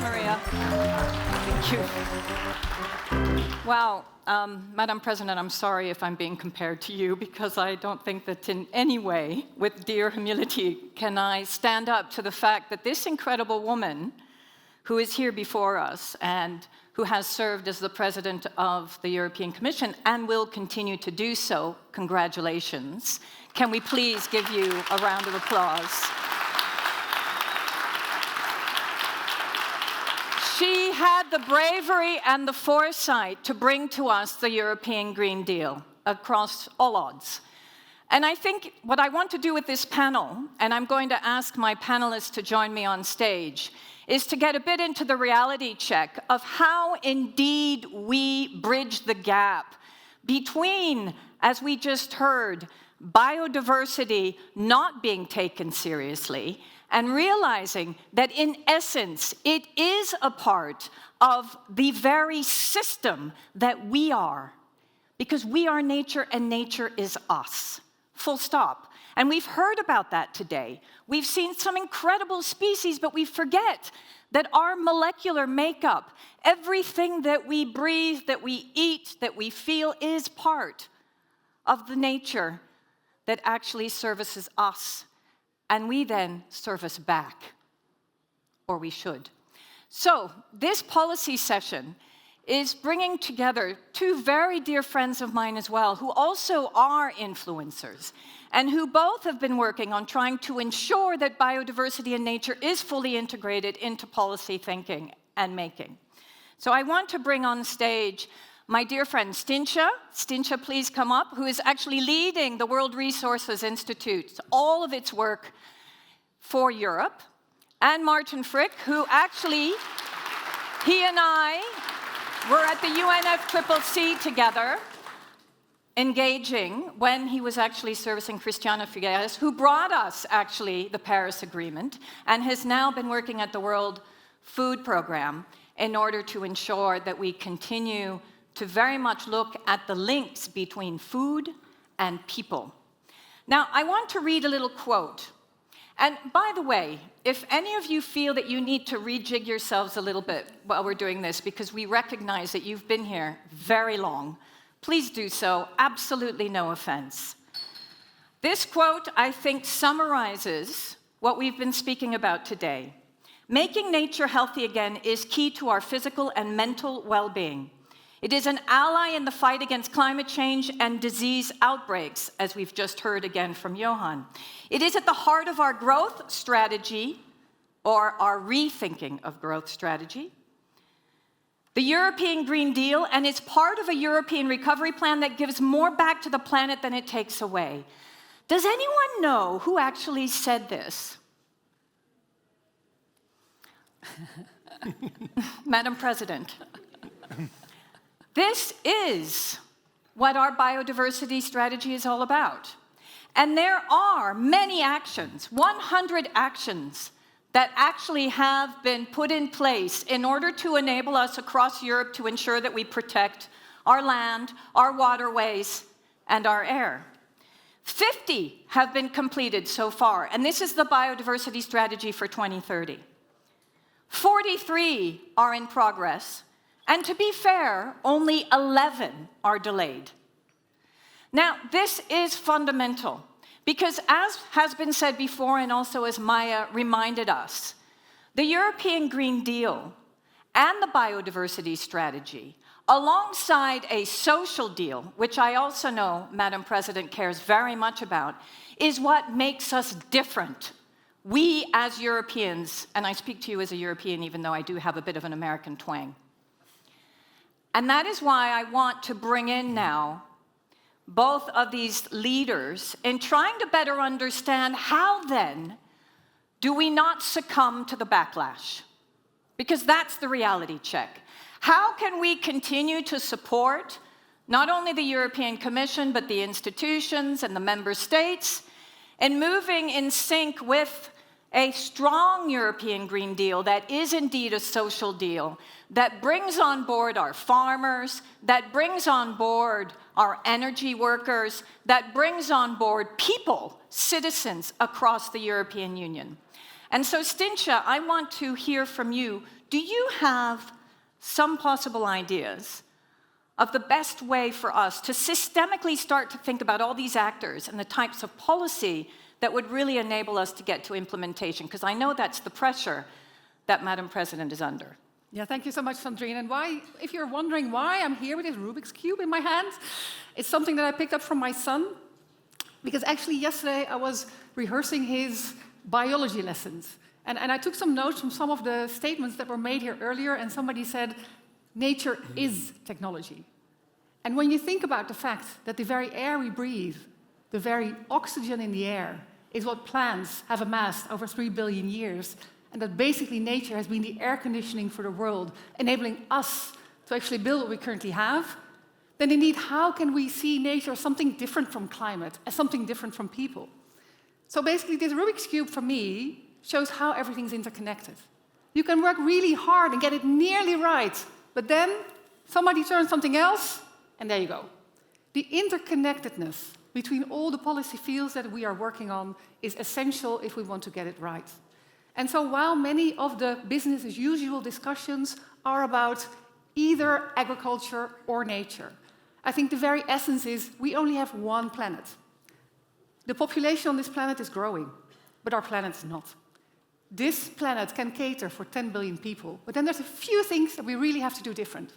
Maria. Thank you. Wow, Madam President, I'm sorry if I'm being compared to you, because I don't think that in any way, with dear humility, can I stand up to the fact that this incredible woman who is here before us and who has served as the President of the European Commission and will continue to do so, congratulations. Can we please give you a round of applause? She had the bravery and the foresight to bring to us the European Green Deal across all odds. And I think what I want to do with this panel, and I'm going to ask my panelists to join me on stage, is to get a bit into the reality check of how indeed we bridge the gap between, as we just heard, biodiversity not being taken seriously and realizing that in essence it is a part of the very system that we are, because we are nature and nature is us. Full stop. And we've heard about that today. We've seen some incredible species, but we forget that our molecular makeup, everything that we breathe, that we eat, that we feel, is part of the nature that actually services us. And we then service back, or we should. So this policy session is bringing together two very dear friends of mine as well, who also are influencers, and who both have been working on trying to ensure that biodiversity and nature is fully integrated into policy thinking and making. So I want to bring on stage my dear friend Stientje. Stientje, please come up, who is actually leading the World Resources Institute, all of its work for Europe, and Martin Frick, who actually, he and I were at the UNFCCC together, engaging when he was actually servicing Christiana Figueres, who brought us actually the Paris Agreement, and has now been working at the World Food Programme in order to ensure that we continue to very much look at the links between food and people. Now, I want to read a little quote. And by the way, if any of you feel that you need to rejig yourselves a little bit while we're doing this, because we recognize that you've been here very long, please do so, absolutely no offense. This quote, I think, summarizes what we've been speaking about today. Making nature healthy again is key to our physical and mental well-being. It is an ally in the fight against climate change and disease outbreaks, as we've just heard again from Johan. It is at the heart of our growth strategy, or our rethinking of growth strategy, the European Green Deal, and it's part of a European recovery plan that gives more back to the planet than it takes away. Does anyone know who actually said this? Madam President. This is what our biodiversity strategy is all about. And there are many actions, 100 actions, that actually have been put in place in order to enable us across Europe to ensure that we protect our land, our waterways, and our air. 50 have been completed so far, and this is the biodiversity strategy for 2030. 43 are in progress. And to be fair, only 11 are delayed. Now, this is fundamental, because as has been said before, and also as Maya reminded us, the European Green Deal and the biodiversity strategy, alongside a social deal, which I also know Madam President cares very much about, is what makes us different. We as Europeans, and I speak to you as a European even though I do have a bit of an American twang, and that is why I want to bring in now both of these leaders in trying to better understand how then do we not succumb to the backlash? Because that's the reality check. How can we continue to support not only the European Commission, but the institutions and the member states in moving in sync with a strong European Green Deal that is indeed a social deal, that brings on board our farmers, that brings on board our energy workers, that brings on board people, citizens across the European Union. And so, Stientje, I want to hear from you. Do you have some possible ideas of the best way for us to systemically start to think about all these actors and the types of policy that would really enable us to get to implementation? Because I know that's the pressure that Madam President is under. Yeah, thank you so much, Sandrine. And why, if you're wondering why I'm here with this Rubik's Cube in my hand, it's something that I picked up from my son. Because actually yesterday I was rehearsing his biology lessons. And I took some notes from some of the statements that were made here earlier, and somebody said, nature is technology. And when you think about the fact that the very air we breathe, the very oxygen in the air, is what plants have amassed over 3 billion years, and that basically nature has been the air conditioning for the world, enabling us to actually build what we currently have, then indeed, how can we see nature as something different from climate, as something different from people? So basically, this Rubik's Cube, for me, shows how everything's interconnected. You can work really hard and get it nearly right, but then somebody turns something else, and there you go. The interconnectedness between all the policy fields that we are working on is essential if we want to get it right. And so while many of the business as usual discussions are about either agriculture or nature, I think the very essence is we only have one planet. The population on this planet is growing, but our planet is not. This planet can cater for 10 billion people, but then there's a few things that we really have to do different.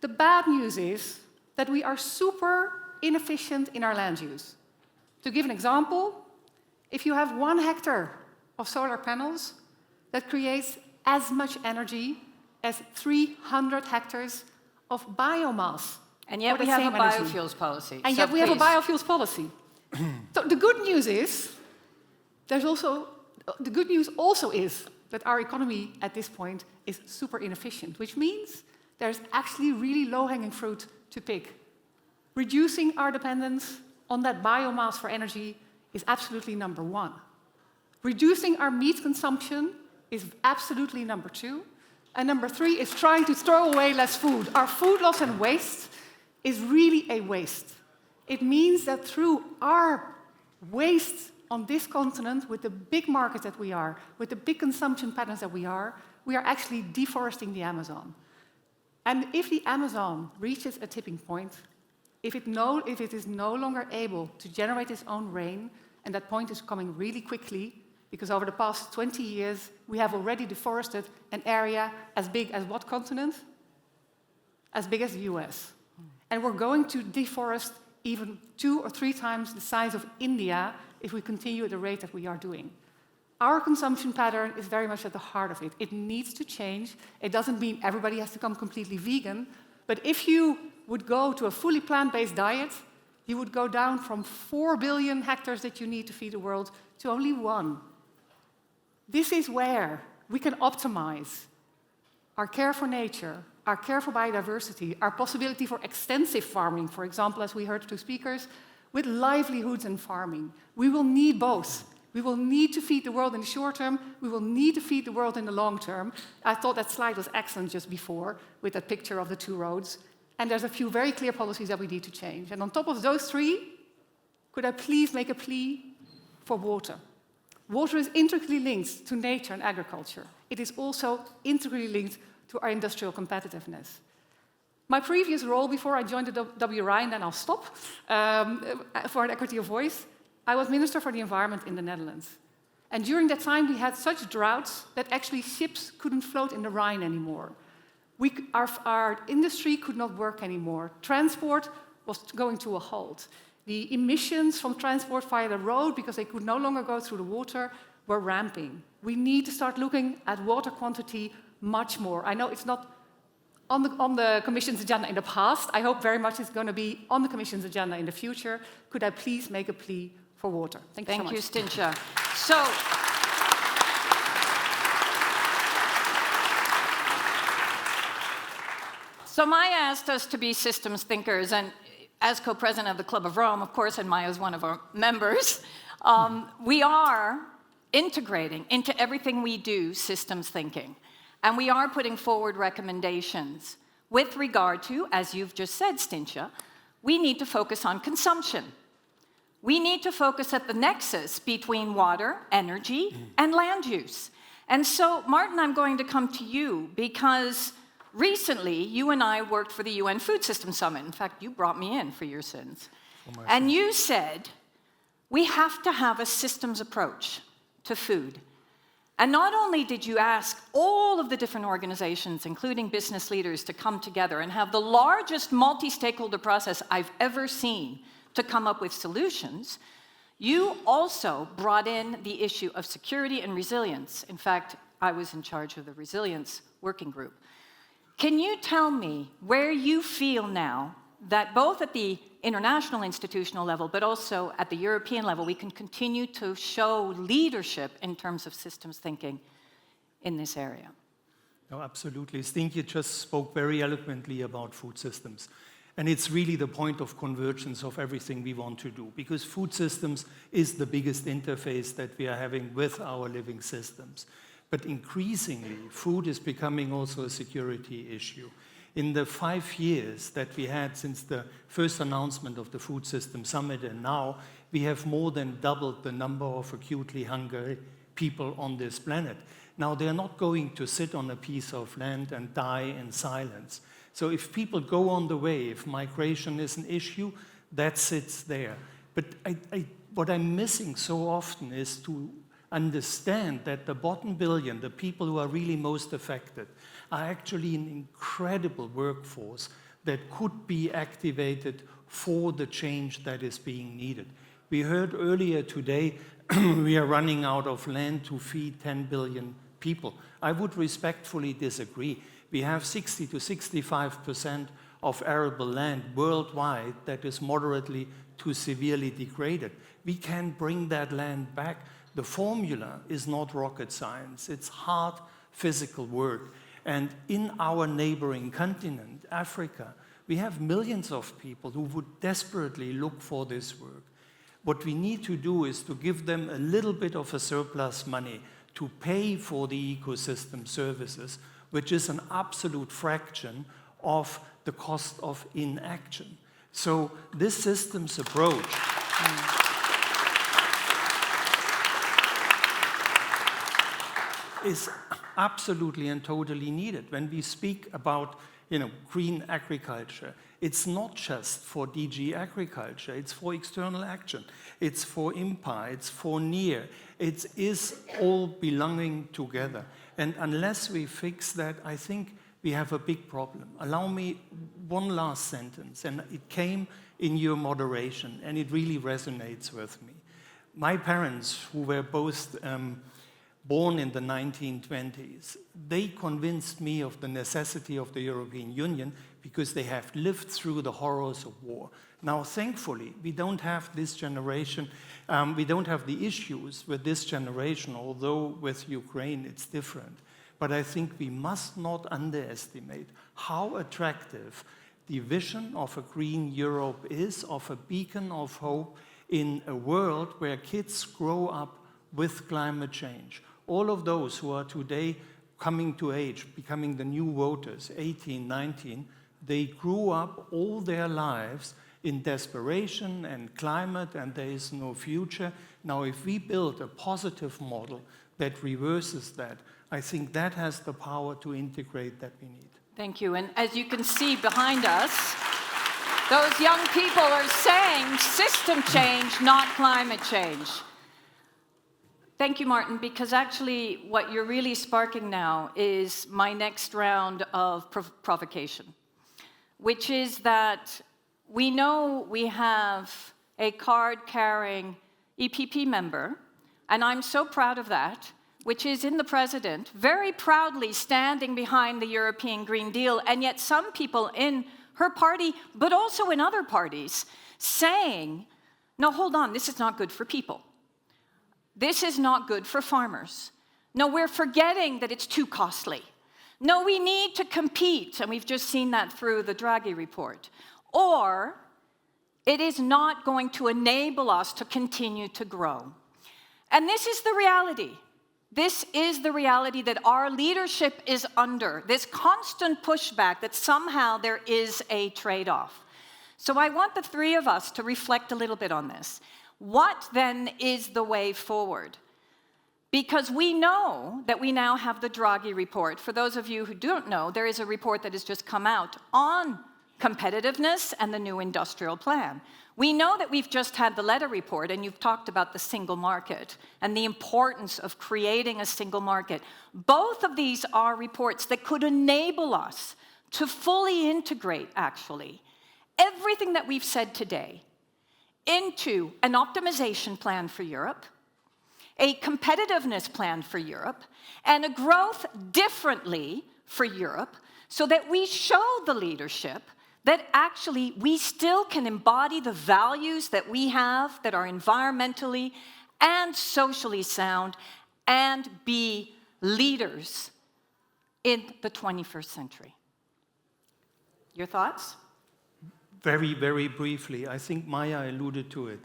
The bad news is that we are super inefficient in our land use. To give an example, if you have 1 hectare of solar panels, that creates as much energy as 300 hectares of biomass. And yet we have a biofuels policy. And yet we have a biofuels policy. So the good news is, the good news also is that our economy at this point is super inefficient, which means there's actually really low-hanging fruit to pick. Reducing our dependence on that biomass for energy is absolutely number 1. Reducing our meat consumption is absolutely number 2. And number 3 is trying to throw away less food. Our food loss and waste is really a waste. It means that through our waste on this continent, with the big market that we are, with the big consumption patterns that we are actually deforesting the Amazon. And if the Amazon reaches a tipping point, if it is no longer able to generate its own rain, and that point is coming really quickly, because over the past 20 years, we have already deforested an area as big as what continent? As big as the US. And we're going to deforest even 2 or 3 times the size of India if we continue at the rate that we are doing. Our consumption pattern is very much at the heart of it. It needs to change. It doesn't mean everybody has to become completely vegan, but if you would go to a fully plant-based diet, you would go down from 4 billion hectares that you need to feed the world to only 1. This is where we can optimize our care for nature, our care for biodiversity, our possibility for extensive farming, for example, as we heard 2 speakers, with livelihoods and farming. We will need both. We will need to feed the world in the short term. We will need to feed the world in the long term. I thought that slide was excellent just before, with that picture of the 2 roads. And there's a few very clear policies that we need to change. And on top of those 3, could I please make a plea for water? Water is integrally linked to nature and agriculture. It is also integrally linked to our industrial competitiveness. My previous role before I joined the WRI, and then I'll stop, for an equity of voice, I was Minister for the Environment in the Netherlands. And during that time, we had such droughts that actually ships couldn't float in the Rhine anymore. Our industry could not work anymore. Transport was going to a halt. The emissions from transport via the road, because they could no longer go through the water, were ramping. We need to start looking at water quantity much more. I know it's not on the Commission's agenda in the past. I hope very much it's going to be on the Commission's agenda in the future. Could I please make a plea for water? Thank you so much. Thank you, Stientje. So Maya asked us to be systems thinkers, and as co-president of the Club of Rome, of course, and Maya is one of our members, we are integrating into everything we do systems thinking. And we are putting forward recommendations with regard to, as you've just said, Stientje, we need to focus on consumption. We need to focus at the nexus between water, energy, and land use. And so, Martin, I'm going to come to you because recently you and I worked for the UN Food System Summit. In fact, you brought me in for your sins. And you said, we have to have a systems approach to food. And not only did you ask all of the different organizations, including business leaders, to come together and have the largest multi-stakeholder process I've ever seen to come up with solutions, you also brought in the issue of security and resilience. In fact, I was in charge of the resilience working group. Can you tell me where you feel now that both at the international institutional level, but also at the European level, we can continue to show leadership in terms of systems thinking in this area? No, absolutely. Stientje just spoke very eloquently about food systems. And it's really the point of convergence of everything we want to do, because food systems is the biggest interface that we are having with our living systems. But increasingly, food is becoming also a security issue. In the 5 years that we had since the first announcement of the Food System Summit and now, we have more than doubled the number of acutely hungry people on this planet. Now, they're not going to sit on a piece of land and die in silence. So if people go on the way, if migration is an issue, that sits there. But what I'm missing so often is to understand that the bottom billion, the people who are really most affected, are actually an incredible workforce that could be activated for the change that is being needed. We heard earlier today we are running out of land to feed 10 billion people. I would respectfully disagree. We have 60 to 65% of arable land worldwide that is moderately to severely degraded. We can bring that land back. The formula is not rocket science. It's hard physical work. And in our neighboring continent, Africa, we have millions of people who would desperately look for this work. What we need to do is to give them a little bit of a surplus money to pay for the ecosystem services, which is an absolute fraction of the cost of inaction. So this systems approach is absolutely and totally needed. When we speak about green agriculture, it's not just for DG agriculture, it's for external action, it's for IMPA, it's for NEAR, it is all belonging together. And unless we fix that, I think we have a big problem. Allow me one last sentence, and it came in your moderation, and it really resonates with me. My parents, who were both born in the 1920s, they convinced me of the necessity of the European Union because they have lived through the horrors of war. Now, thankfully, we don't have this generation, we don't have the issues with this generation, although with Ukraine it's different. But I think we must not underestimate how attractive the vision of a green Europe is, of a beacon of hope in a world where kids grow up with climate change. All of those who are today coming to age, becoming the new voters, 18, 19, they grew up all their lives in desperation and climate, and there is no future. Now, if we build a positive model that reverses that, I think that has the power to integrate that we need. Thank you. And as you can see behind us, those young people are saying system change, not climate change. Thank you, Martin, because actually what you're really sparking now is my next round of provocation, which is that we know we have a card-carrying EPP member, and I'm so proud of that, which is in the president, very proudly standing behind the European Green Deal, and yet some people in her party, but also in other parties, saying, no, hold on, this is not good for people. This is not good for farmers. No, we're forgetting that it's too costly. No, we need to compete, and we've just seen that through the Draghi report. Or it is not going to enable us to continue to grow. And this is the reality. This is the reality that our leadership is under, this constant pushback that somehow there is a trade-off. So I want the three of us to reflect a little bit on this. What then is the way forward? Because we know that we now have the Draghi report. For those of you who don't know, there is a report that has just come out on competitiveness and the new industrial plan. We know that we've just had the Letta report, and you've talked about the single market and the importance of creating a single market. Both of these are reports that could enable us to fully integrate, actually, everything that we've said today into an optimization plan for Europe, a competitiveness plan for Europe, and a growth differently for Europe, so that we show the leadership that actually we still can embody the values that we have that are environmentally and socially sound and be leaders in the 21st century. Your thoughts? Very, very briefly, I think Maya alluded to it.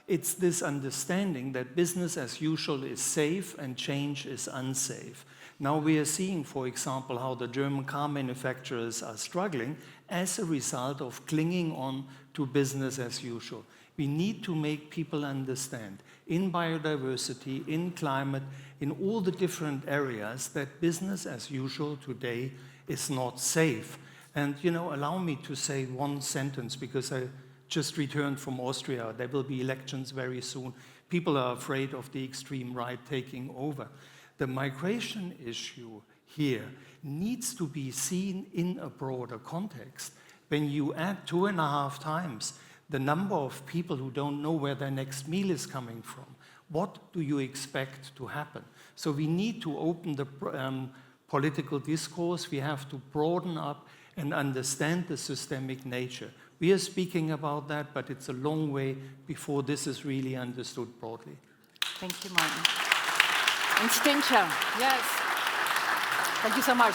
It's this understanding that business as usual is safe and change is unsafe. Now we are seeing, for example, how the German car manufacturers are struggling as a result of clinging on to business as usual. We need to make people understand in biodiversity, in climate, in all the different areas that business as usual today is not safe. And, you know, allow me to say one sentence, because I just returned from Austria. There will be elections very soon. People are afraid of the extreme right taking over. The migration issue here needs to be seen in a broader context. When you add 2.5 times the number of people who don't know where their next meal is coming from, what do you expect to happen? So we need to open the political discourse. We have to broaden up and understand the systemic nature. We are speaking about that, but it's a long way before this is really understood broadly. Thank you, Martin. And Stientje. Yes. Thank you so much.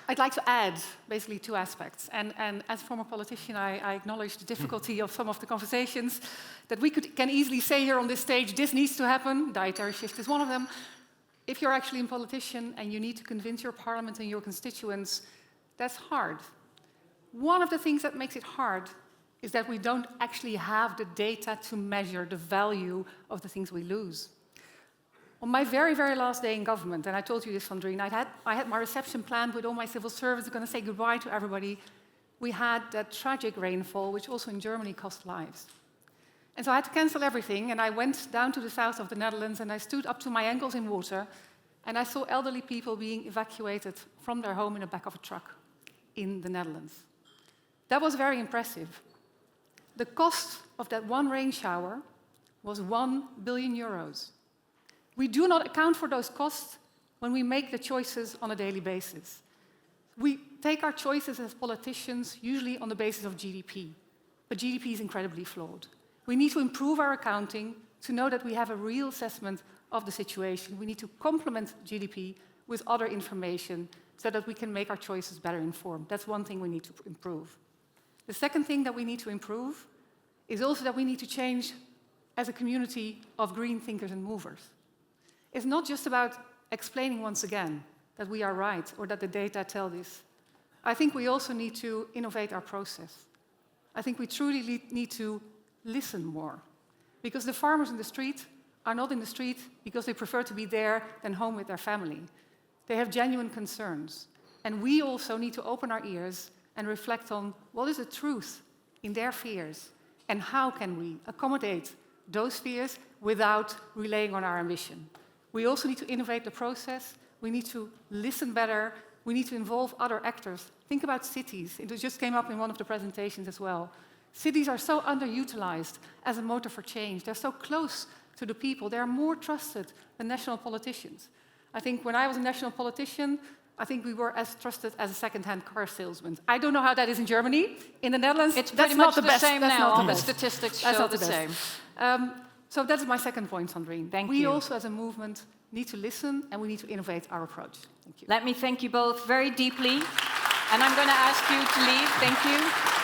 I'd like to add basically 2 aspects. And as a former politician, I acknowledge the difficulty of some of the conversations that we can easily say here on this stage, this needs to happen. Dietary shift is one of them. If you're actually a politician and you need to convince your parliament and your constituents, that's hard. One of the things that makes it hard is that we don't actually have the data to measure the value of the things we lose. On my very, very last day in government, and I told you this, Sandrine, I had my reception planned with all my civil servants, going to say goodbye to everybody. We had that tragic rainfall, which also in Germany cost lives. And so I had to cancel everything, and I went down to the south of the Netherlands, and I stood up to my ankles in water, and I saw elderly people being evacuated from their home in the back of a truck in the Netherlands. That was very impressive. The cost of that one rain shower was 1 billion euros. We do not account for those costs when we make the choices on a daily basis. We take our choices as politicians usually on the basis of GDP, but GDP is incredibly flawed. We need to improve our accounting to know that we have a real assessment of the situation. We need to complement GDP with other information so that we can make our choices better informed. That's one thing we need to improve. The second thing that we need to improve is also that we need to change as a community of green thinkers and movers. It's not just about explaining once again that we are right or that the data tell this. I think we also need to innovate our process. I think we truly need to listen more, because the farmers in the street are not in the street because they prefer to be there than home with their family. They have genuine concerns. And we also need to open our ears and reflect on what is the truth in their fears and how can we accommodate those fears without relying on our ambition. We also need to innovate the process. We need to listen better. We need to involve other actors. Think about cities. It just came up in one of the presentations as well. Cities are so underutilized as a motor for change. They're so close to the people. They're more trusted than national politicians. I think when I was a national politician, I think we were as trusted as a second-hand car salesman. I don't know how that is in Germany. In the Netherlands, it's pretty much the same now. All the statistics show the same. So that's my second point, Sandrine. Thank you. We also, as a movement, need to listen and we need to innovate our approach. Thank you. Let me thank you both very deeply. And I'm going to ask you to leave. Thank you.